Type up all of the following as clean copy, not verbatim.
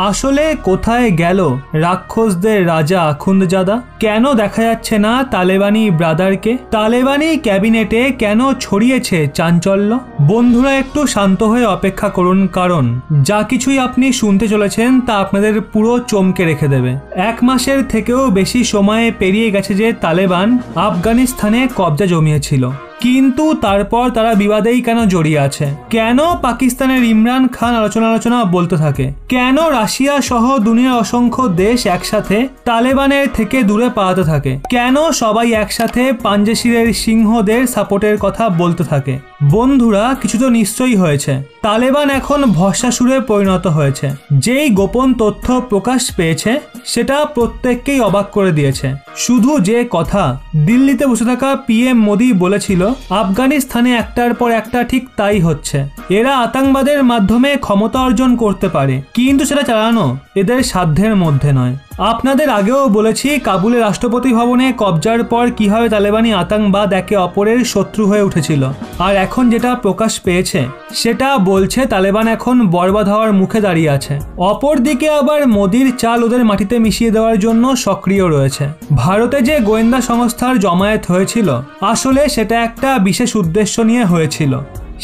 আসলে কোথায় গেল রাক্ষসদের রাজা আখুন্দজাদা? কেন দেখা যাচ্ছে না তালেবানি ব্রাদারকে? তালেবানি ক্যাবিনেটে কেন ছড়িয়েছে চাঞ্চল্য? বন্ধুরা একটু শান্ত হয়ে অপেক্ষা করুন, কারণ যা কিছুই আপনি শুনতে চলেছেন তা আপনাদের পুরো চমকে রেখে দেবে। 1 মাসের থেকেও বেশি সময়ে পেরিয়ে গেছে যে তালেবান আফগানিস্তানে কবজা জমিয়েছিল, কিন্তু তারপর তারা বিবাদেই কেন জড়িয়ে আছে? কেন পাকিস্তানের ইমরান খান আলোচনা বলতে থাকে? কেন রাশিয়া সহ দুনিয়ার অসংখ্য দেশ একসাথে তালেবানের থেকে দূরে পালাতে থাকে? কেন সবাই একসাথে পাঞ্জেশিরের সিংহদের সাপোর্টের কথা বলতে থাকে? বন্ধুরা, কিছু তো নিশ্চয়ই হয়েছে। তালেবান এখন ভস্মাসুরে পরিণত হয়েছে। যেই গোপন তথ্য প্রকাশ পেয়েছে সেটা প্রত্যেককেই অবাক করে দিয়েছে। শুধু যে কথা দিল্লিতে বসে থাকা পিএম মোদি বলেছিল, আফগানিস্তানে একটার পর একটা ঠিক তাই হচ্ছে। এরা আতঙ্কবাদের মাধ্যমে ক্ষমতা অর্জন করতে পারে, কিন্তু সেটা চালানো এদের সাধ্যের মধ্যে নয়। আপনাদের আগেও বলেছি কাবুলের রাষ্ট্রপতি ভবনে কবজার পর কিভাবে তালেবানি আতঙ্কবাদ একে অপরের শত্রু হয়ে উঠেছিল। আর এখন যেটা প্রকাশ পেয়েছে সেটা বলছে তালেবান এখন বরবাদ হওয়ার মুখে দাঁড়িয়ে আছে। অপরদিকে আবার মোদির চাল ওদের মাটিতে মিশিয়ে দেওয়ার জন্য সক্রিয় রয়েছে। ভারতে যে গোয়েন্দা সংস্থার জমায়েত হয়েছিল, আসলে সেটা একটা বিশেষ উদ্দেশ্য নিয়ে হয়েছিল।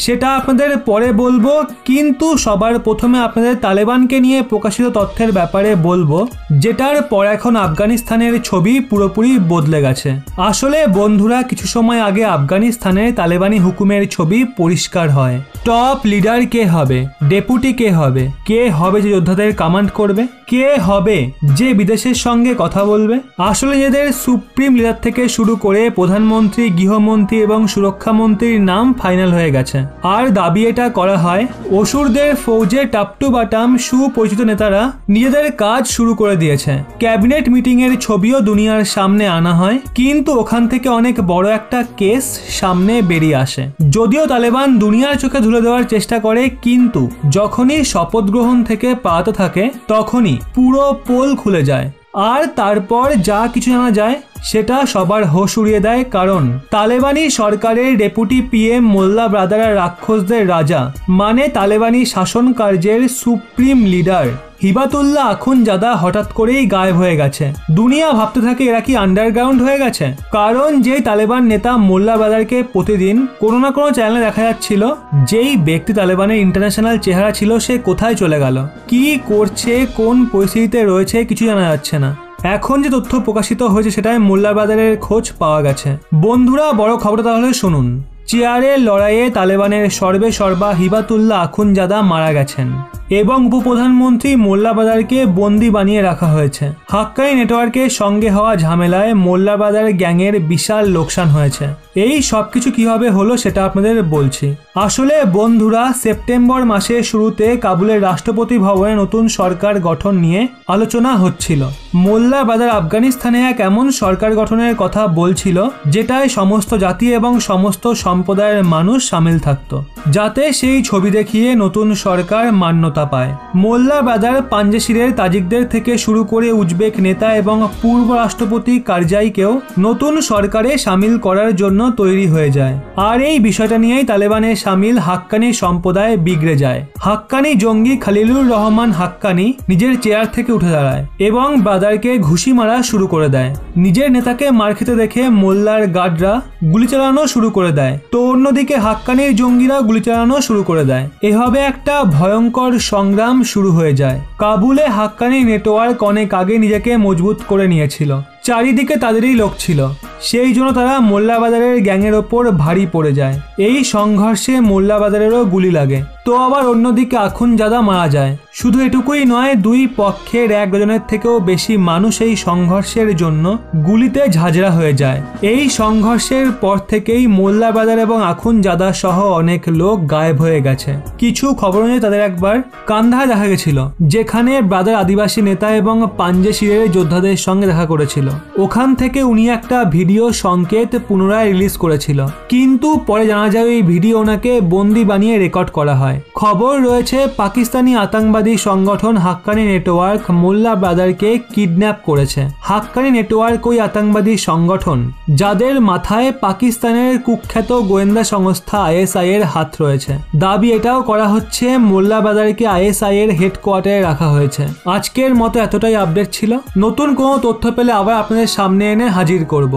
সেটা আপনাদের পরে বলবো, কিন্তু সবার প্রথমে আপনাদের তালেবানকে নিয়ে প্রকাশিত তথ্যের ব্যাপারে বলবো, যেটার পর এখন আফগানিস্তানের ছবি পুরোপুরি বদলে গেছে। আসলে বন্ধুরা, কিছু সময় আগে আফগানিস্তানের তালেবানি হুকুমের ছবি পরিষ্কার হয়। টপ লিডার কে হবে, ডেপুটি কে হবে, কে হবে যে যোদ্ধাদের কমান্ড করবে, কে হবে যে বিদেশের সঙ্গে কথা বলবে। আসলে এদের সুপ্রিম লিডার থেকে শুরু করে প্রধানমন্ত্রী, গৃহমন্ত্রী এবং সুরক্ষা মন্ত্রীর নাম ফাইনাল হয়ে গেছে। আর দাবি এটা করা হয় অসুরদের ফৌজে টাপটু বাটাম সুপরিচিত নেতারা নিজেদের কাজ শুরু করে দিয়েছে। ক্যাবিনেট মিটিং এর ছবিও দুনিয়ার সামনে আনা হয়, কিন্তু ওখান থেকে অনেক বড় একটা কেস সামনে বেরিয়ে আসে। যদিও তালেবান দুনিয়ার চোখে ধুলে দেওয়ার চেষ্টা করে, কিন্তু যখনই শপথ গ্রহণ থেকে পালাতে থাকে তখনই পুরো পোল খুলে যায়। আর তারপর যা কিছু জানা যায় সেটা সবার হোশ উড়িয়ে দেয়, কারণ তালেবানি সরকারের ডেপুটি পিএম মোল্লা ব্রাদার রাক্ষসদের রাজা, মানে তালেবানি শাসন কার্যের সুপ্রিম লিডার হিবাতুল্লাহ আখুনজাদা হঠাৎ করেই গায়েব হয়ে গেছে। দুনিয়া ভাবতে থাকে এরা কি আন্ডারগ্রাউন্ড হয়ে গেছে, কারণ যেই তালেবান নেতা মোল্লা ব্রাদারকে প্রতিদিন কোনো না কোনো চ্যানেলে দেখা যাচ্ছিল, যেই ব্যক্তি তালেবানের ইন্টারন্যাশনাল চেহারা ছিল সে কোথায় চলে গেল, কি করছে, কোন পরিস্থিতিতে রয়েছে কিছু জানা যাচ্ছে না। এখন যে তথ্য প্রকাশিত হয়েছে সেটাই মোল্লা ব্রাদারের খোঁজ পাওয়া গেছে। বন্ধুরা, বড় খবরটা তাহলে শুনুন। চেয়ারের লড়াইয়ে তালেবানের সর্বেসর্বা হিবাতুল্লাহ আখুনজাদা মারা গেছেন এবং উপপ্রধানমন্ত্রী মোল্লা ব্রাদারকে বন্দি বানিয়ে রাখা হয়েছে। হাক্কানি নেটওয়ার্কের সঙ্গে হওয়া ঝামেলায় মোল্লা ব্রাদার গ্যাংয়ের বিশাল লোকসান হয়েছে। এই সবকিছু কিভাবে হলো সেটা আপনাদের বলছি। আসলে বন্ধুরা, সেপ্টেম্বর মাসের শুরুতে কাবুলের রাষ্ট্রপতি ভবনে নতুন সরকার গঠন নিয়ে আলোচনা হচ্ছিল। মোল্লা ব্রাদার আফগানিস্তানে এক এমন সরকার গঠনের কথা বলছিল যেটায় সমস্ত জাতি এবং সমস্ত সম্প্রদায়ের মানুষ সামিল থাকত, যাতে সেই ছবি দেখিয়ে নতুন সরকার মান্যতা পায়। মোল্লা ব্রাদার পাঞ্জেশিরের তাজিকদের থেকে শুরু করে উজবেক নেতা এবং পূর্ব রাষ্ট্রপতি কারজাইকেও নতুন সরকারে সামিল করার জন্য তৈরি হয়ে যায়। আর এই বিষয়টা নিয়েই তালেবানের সামিল হাক্কানি সম্প্রদায় বিগড়ে যায়। হাক্কানি জঙ্গি খলিলুর রহমান হাক্কানি নিজের চেয়ার থেকে উঠে দাঁড়ায় এবং ব্রাদারকে ঘুষি মারা শুরু করে দেয়। নিজের নেতাকে মার খেতে দেখে মোল্লার গার্ডরা গুলি চালানো শুরু করে দেয়, তো অন্যদিকে হাক্কানির জঙ্গিরা গুলি চালানো শুরু করে দেয়। এভাবে একটা ভয়ঙ্কর সংগ্রাম শুরু হয়ে যায়। কাবুলে হাক্কানি নেটওয়ার্ক অনেক আগে নিজেকে মজবুত করে নিয়েছিল, চারিদিকে তাদেরই লোক ছিল, সেই জন্য তারা মোল্লা ব্রাদারের গ্যাংয়ের ওপর ভারী পড়ে যায়। এই সংঘর্ষে মোল্লা ব্রাদারেরও গুলি লাগে, তো আবার অন্যদিকে আখুনজাদা মারা যায়। শুধু এটুকুই নয়, দুই পক্ষের 1 ডজনের থেকেও বেশি মানুষ এই সংঘর্ষের জন্য গুলিতে ঝাঁঝরা হয়ে যায়। এই সংঘর্ষের পর থেকেই মোল্লা ব্রাদার এবং আখুনজাদা সহ অনেক লোক গায়েব হয়ে গেছে। কিছু খবর অনুযায়ী তাদের একবার কান্দাহারে দেখা গেছিল, যেখানে ব্রাদার আদিবাসী নেতা এবং পাঞ্জেশিরের যোদ্ধাদের সঙ্গে দেখা করেছিল। ওখান থেকে উনি একটা ভিডিও সংকেত পুনরায় রিলিজ করেছিল, কিন্তু পরে জানা যায় এই ভিডিও ওনাকে বন্দি বানিয়ে রেকর্ড করা হয়। খবর রয়েছে পাকিস্তানি আতঙ্কবাদী সংগঠন হাক্কানি নেটওয়ার্ক মোল্লা ব্রাদারকে কিডন্যাপ করেছে। হাক্কানি নেটওয়ার্ক ওই আতঙ্কবাদী সংগঠন যাদের মাথায় পাকিস্তানের কুখ্যাত গোয়েন্দা সংস্থা আইএসআই এর হাত রয়েছে। দাবি এটাও করা হচ্ছে মোল্লা ব্রাদারকে আইএসআই এর হেডকোয়ার্টারে রাখা হয়েছে। আজকের মতো এতটাই আপডেট ছিল। নতুন কোনো তথ্য পেলে আবার আপনাদের সামনে এনে হাজির করব।